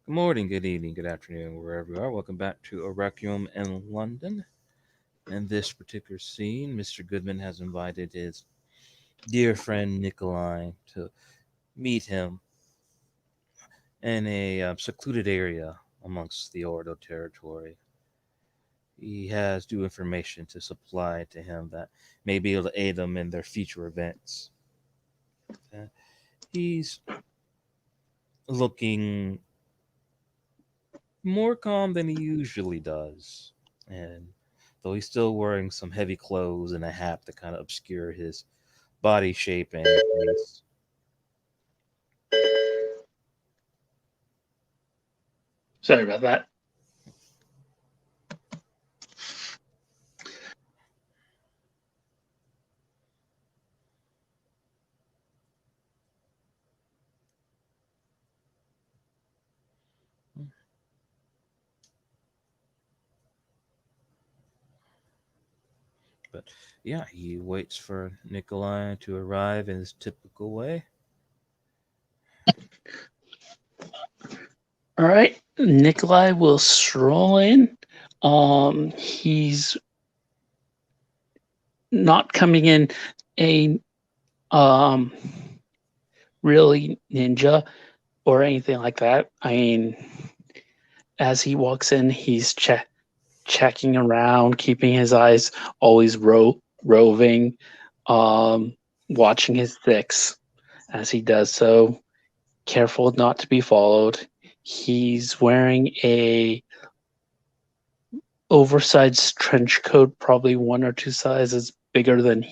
Good morning, good evening, good afternoon, wherever you are. Welcome back to A Requiem in London. In this particular scene, Mr. Goodman has invited his dear friend Nikolai to meet him in a secluded area amongst the Ordo territory. He has new information to supply to him that may be able to aid them in their future events. Uh, he's looking more calm than he usually does. And though he's still wearing some heavy clothes and a hat to kind of obscure his body shape and face. Sorry about that. But yeah, he waits for Nikolai to arrive in his typical way. All right. Nikolai will stroll in. He's not coming in a um really ninja or anything like that. I mean, as he walks in, he's checking around, keeping his eyes always roving, um, watching his six as he does so, careful not to be followed. He's wearing a oversized trench coat, probably one or two sizes bigger than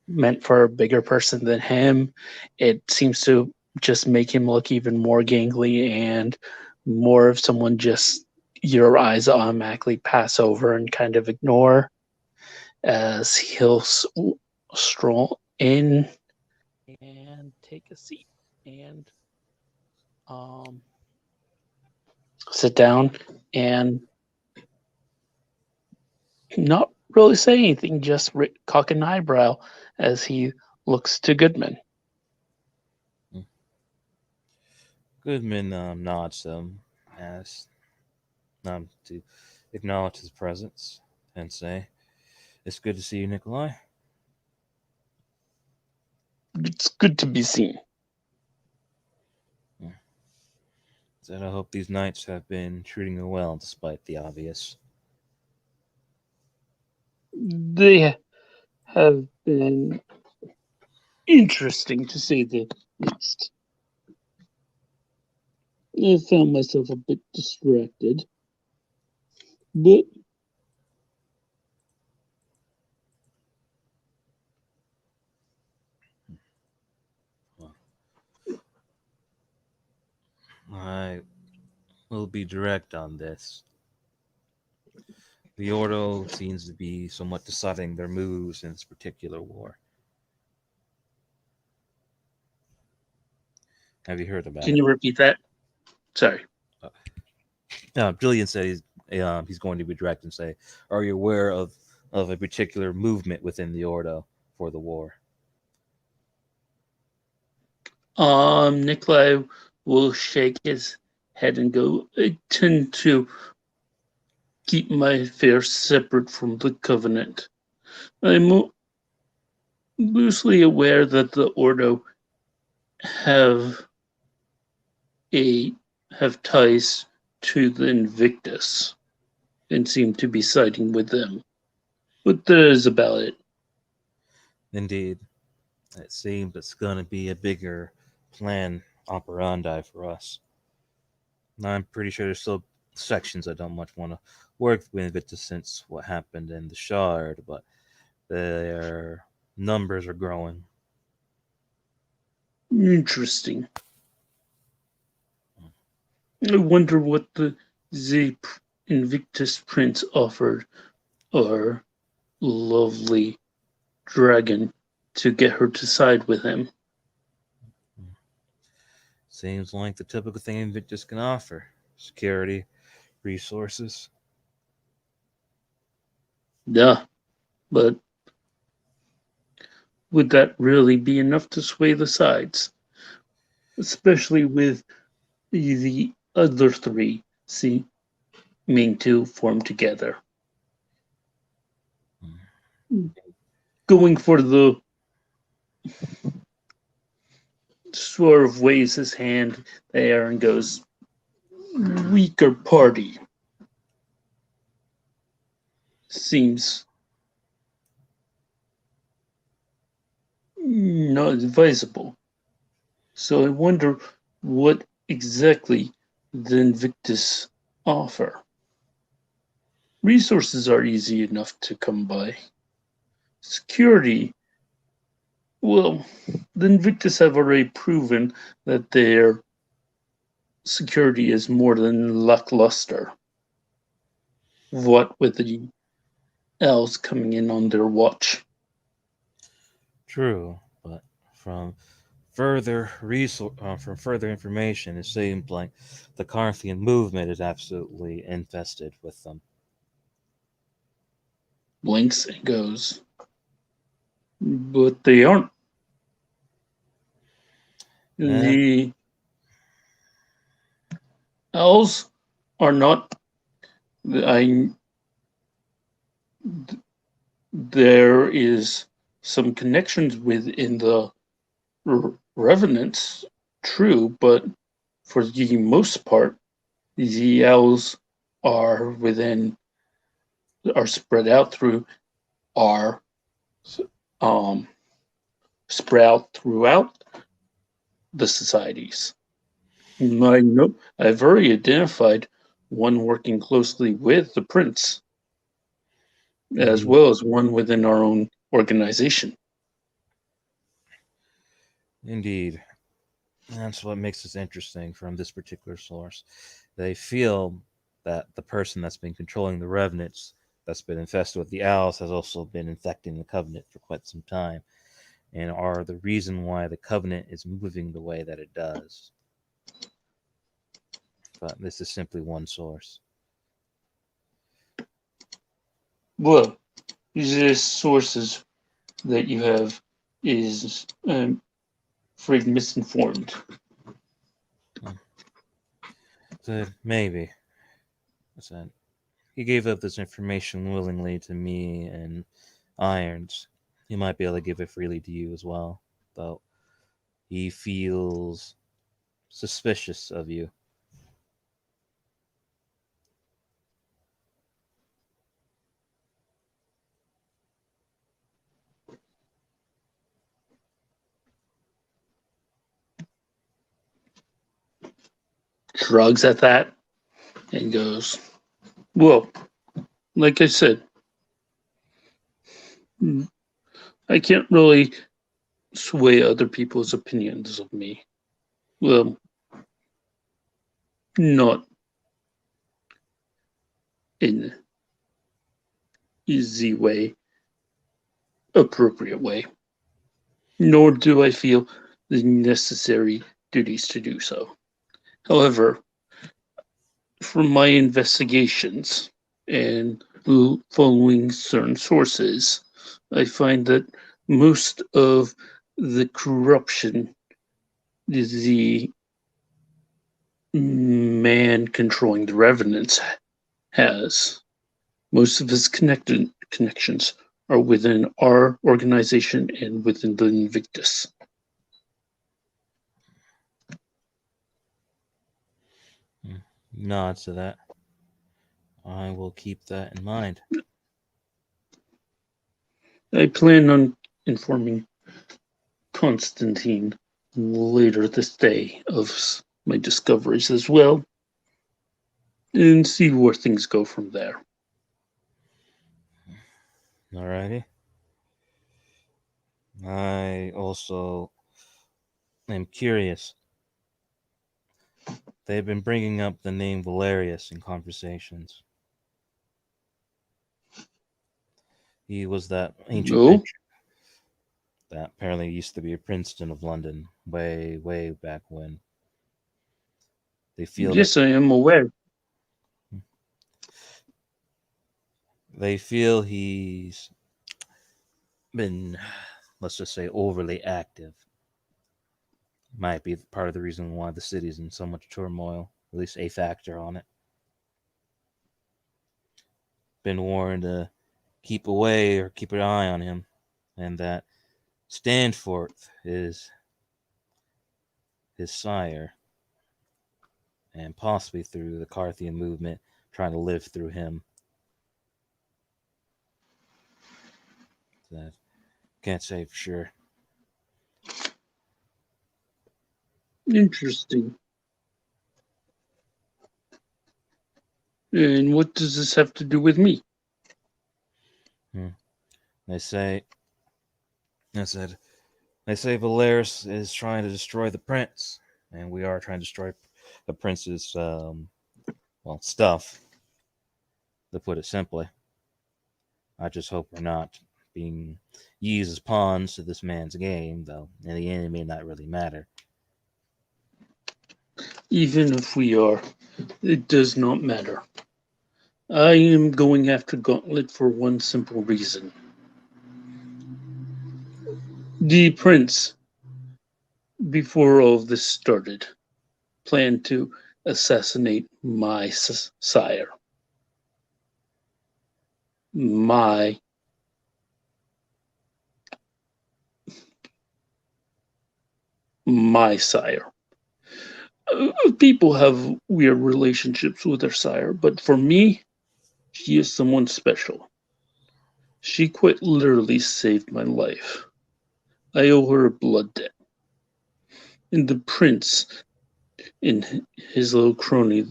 meant for a bigger person than him. It seems to just make him look even more gangly and more of someone just your eyes automatically pass over and kind of ignore as he'll stroll in and take a seat and um, sit down and not really say anything, just cock an eyebrow as he looks to Goodman. Goodman nods to him, as to acknowledge his presence, and say, "It's good to see you, Nikolai." It's good to be seen. Said, "I hope these nights have been treating you well, despite the obvious." They have been interesting to say the least. I found myself a bit distracted, but Well, I will be direct on this. The Ordo seems to be somewhat deciding their moves in this particular war. Have you heard about can it? you repeat that? Sorry. Julian said he's going to be direct and say, "Are you aware of a particular movement within the Ordo for the war?" Nikolai will shake his head and go, I tend to keep my affairs separate from the Covenant. I'm loosely aware that the Ordo have a have ties to the Invictus and seem to be siding with them. But that is about it. Indeed, it seems it's going to be a bigger plan operandi for us. I'm pretty sure there's still sections I don't much want to work with it since what happened in the Shard, but their numbers are growing. Interesting. I wonder what the Invictus Prince offered our lovely dragon to get her to side with him. Seems like the typical thing Invictus can offer: security, resources. Yeah, but would that really be enough to sway the sides? Especially with the other three seeming to form together. Going for the sort of waves his hand there and goes, weaker party. Seems not advisable. So I wonder what exactly the Invictus offer. Resources are easy enough to come by. Security, well, the Invictus have already proven that their security is more than lackluster. What with the elves coming in on their watch? True, but from from further information, it seems like the Carthian movement is absolutely infested with them. Blinks and goes, but they aren't. Eh, The elves are not. I there is some connections within the revenants, true, but for the most part, the elves are within are spread out through are um spread out throughout the societies. I know I've already identified one working closely with the prince, as indeed, well as one within our own organization. indeed. That's what makes this interesting from this particular source. They feel that the person that's been controlling the revenants, that's been infested with the owls, has also been infecting the covenant for quite some time, and are the reason why the covenant is moving the way that it does. But this is simply one source. Well, the sources that you have is afraid misinformed. So maybe. I said, he gave up this information willingly to me and Irons. He might be able to give it freely to you as well, though he feels suspicious of you. Shrugs at that and goes, well, like I said, I can't really sway other people's opinions of me. Well, not in easy way, appropriate way. Nor do I feel the necessary duties to do so. However, from my investigations and following certain sources, I find that most of the corruption the man controlling the revenants has, most of his connections are within our organization and within the Invictus. Nods to that. I will keep that in mind. I plan on informing Constantine later this day of my discoveries as well and see where things go from there. Alrighty. I also am curious. They've been bringing up the name Valerius in conversations. He was that ancient No? prince that apparently used to be a Princeton of London way, way back when. They feel that Yes, I am aware. they feel he's been, let's just say, overly active. Might be part of the reason why the city's in so much turmoil. at least a factor on it. Been warned to keep away or keep an eye on him, and that Stanforth is his sire, and possibly through the Carthian movement, trying to live through him. That can't say for sure. Interesting. And what does this have to do with me? They say, I said, they say Valeris is trying to destroy the prince, and we are trying to destroy the prince's, stuff. To put it simply, I just hope we're not being used as pawns to this man's game, though. In the end, it may not really matter. Even if we are, it does not matter. I am going after Gauntlet for one simple reason. The prince, before all of this started, planned to assassinate my sire. My sire. People have weird relationships with their sire, but for me, she is someone special. She quite literally saved my life. I owe her a blood debt. And the prince and his little crony,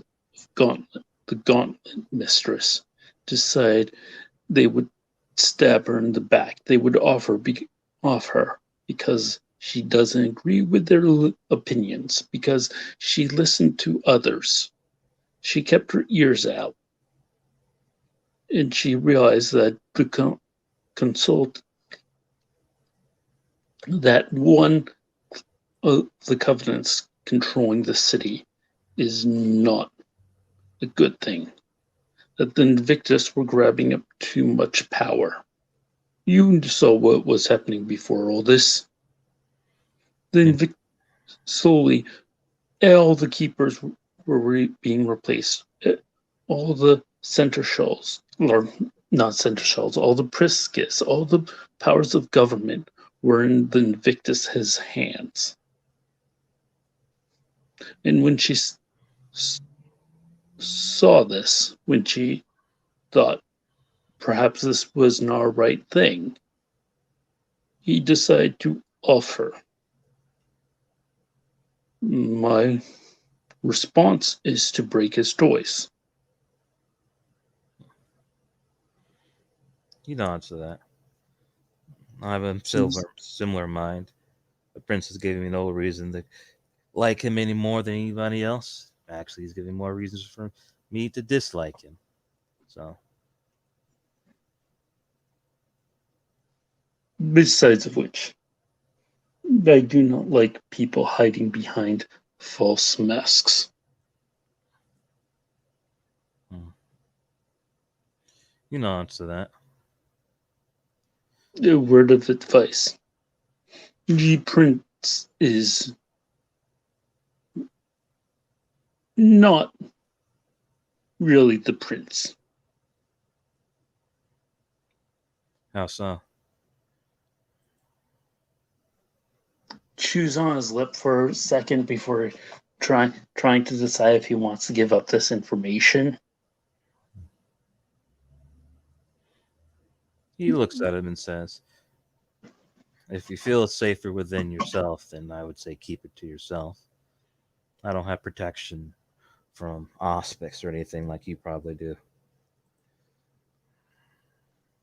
Gauntlet, the Gauntlet mistress, decide they would stab her in the back. They would off her because she doesn't agree with their opinions, because she listened to others. She kept her ears out, and she realized that the consult that one of the covenants controlling the city is not a good thing. That the Invictus were grabbing up too much power. You saw what was happening before all this. The Invictus slowly, all the keepers were being replaced. All the seneschals, or not seneschals, all the priscus, all the powers of government were in the Invictus's hands. And when she saw this, when she thought perhaps this was not right thing, he decided to offer. My response is to break his choice. He nods to that. I have a similar mind. The prince is giving me no reason to like him any more than anybody else. Actually, he's giving more reasons for me to dislike him. So, Besides of which, I do not like people hiding behind false masks. he nods to that. A word of advice. The prince is not really the prince. How so? Chews on his lip for a second before trying to decide if he wants to give up this information. He looks at him and says, if you feel it's safer within yourself, then I would say keep it to yourself. I don't have protection from aspects or anything like you probably do.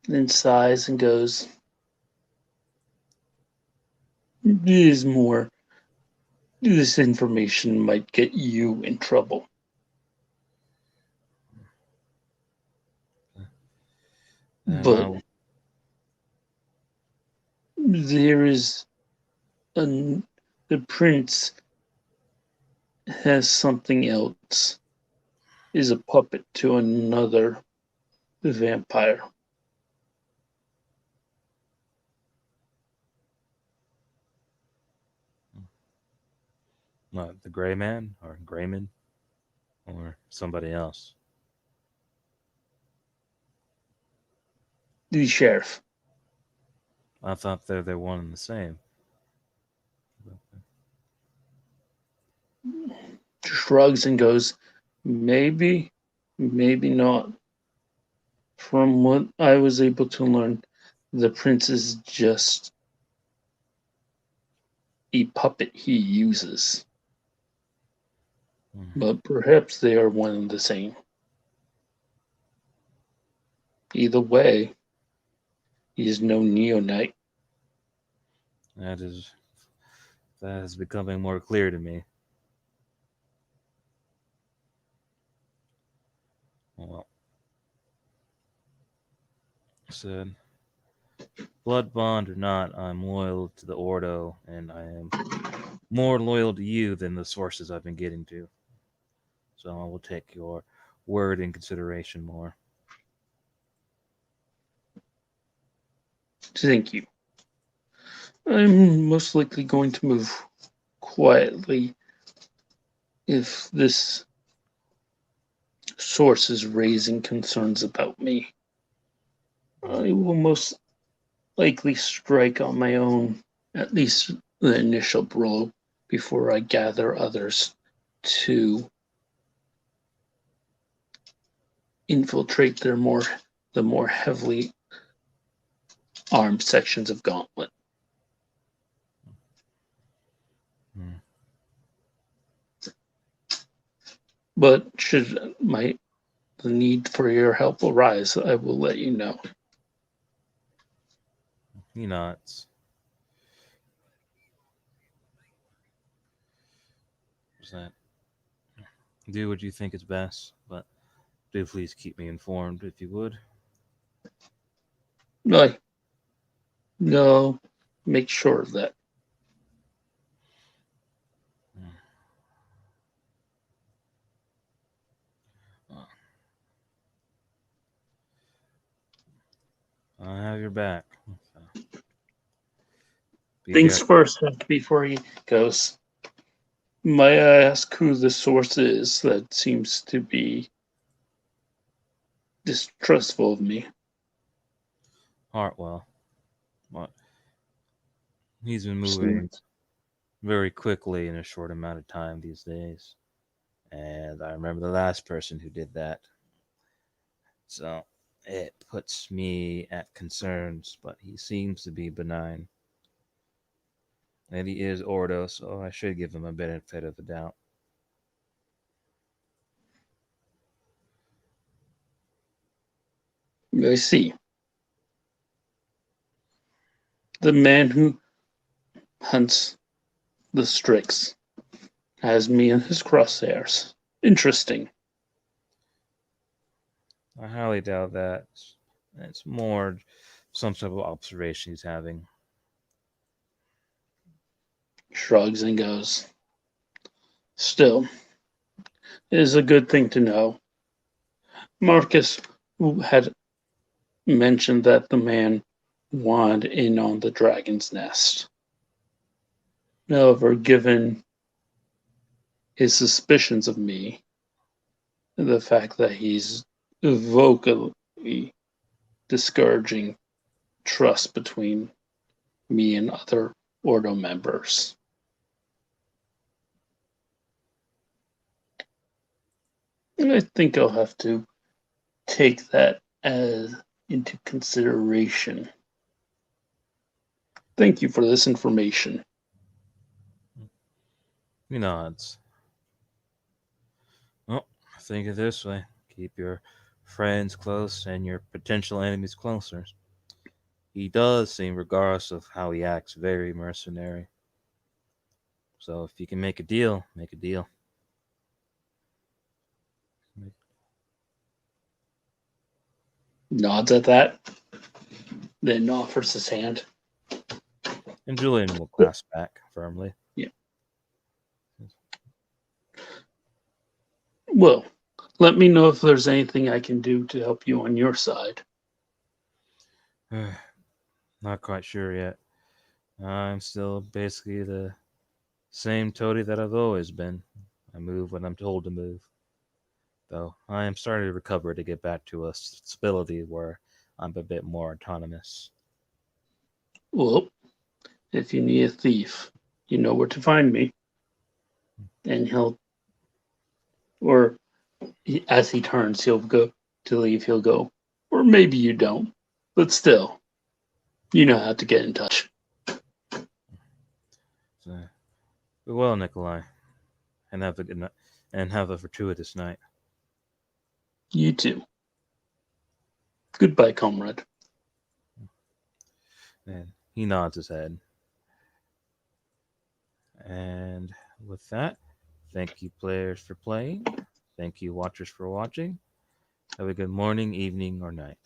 Then sighs and goes, "It is more. This information might get you in trouble." But there is the prince has something else. Is a puppet to another vampire. The Gray Man or Grayman? or somebody else? The sheriff I thought they're one and the same. shrugs and goes, maybe, maybe not. From what I was able to learn, the prince is just a puppet he uses. Hmm. But perhaps they are one and the same. Either way, he is no Neo-Knight. That is that is becoming more clear to me. Well, said blood bond or not, I'm loyal to the Ordo, and I am more loyal to you than the sources I've been getting to. So I will take your word in consideration more. Thank you. I'm most likely going to move quietly if this source is raising concerns about me. I will most likely strike on my own, at least the initial blow, before I gather others to infiltrate the more heavily armed sections of Gauntlet. Hmm. But should the need for your help arise, I will let you know. He nods. That do what you think is best, but do please keep me informed if you would. No, no, make sure of that. Hmm. I have your back. So be Things careful. first, before he goes. May I ask who the source is that seems to be distrustful of me? Hartwell. What? He's been moving Sneeze. very quickly in a short amount of time these days. And I remember the last person who did that. So it puts me at concerns, but he seems to be benign. And he is Ordo, so I should give him a benefit of the doubt. I see. The man who hunts the Strix has me in his crosshairs. Interesting. I highly doubt that. It's more some type of observation he's having. Shrugs and goes. Still, it is a good thing to know. Marcus had mentioned that the man wanted in on the dragon's nest. However, given his suspicions of me, the fact that he's vocally discouraging trust between me and other Ordo members, I think I'll have to take that as into consideration. Thank you for this information. He nods. Well, think of it this way: keep your friends close and your potential enemies closer. He does seem, regardless of how he acts, very mercenary. So if you can make a deal, make a deal. Nods at that, then offers his hand. And Julian will clasp back firmly. Yeah. Well, let me know if there's anything I can do to help you on your side. Not quite sure yet. I'm still basically the same toady that I've always been. I move when I'm told to move. though I am starting to recover to get back to a stability where I'm a bit more autonomous. Well, if you need a thief, you know where to find me. And or as he turns, he'll go to leave, he'll go, or maybe you don't, but still, you know how to get in touch. So, well, Nikolai, and have a good night, and have a fortuitous night. You too. Goodbye, comrade. And he nods his head. And with that, thank you, players, for playing. Thank you, watchers, for watching. Have a good morning, evening, or night.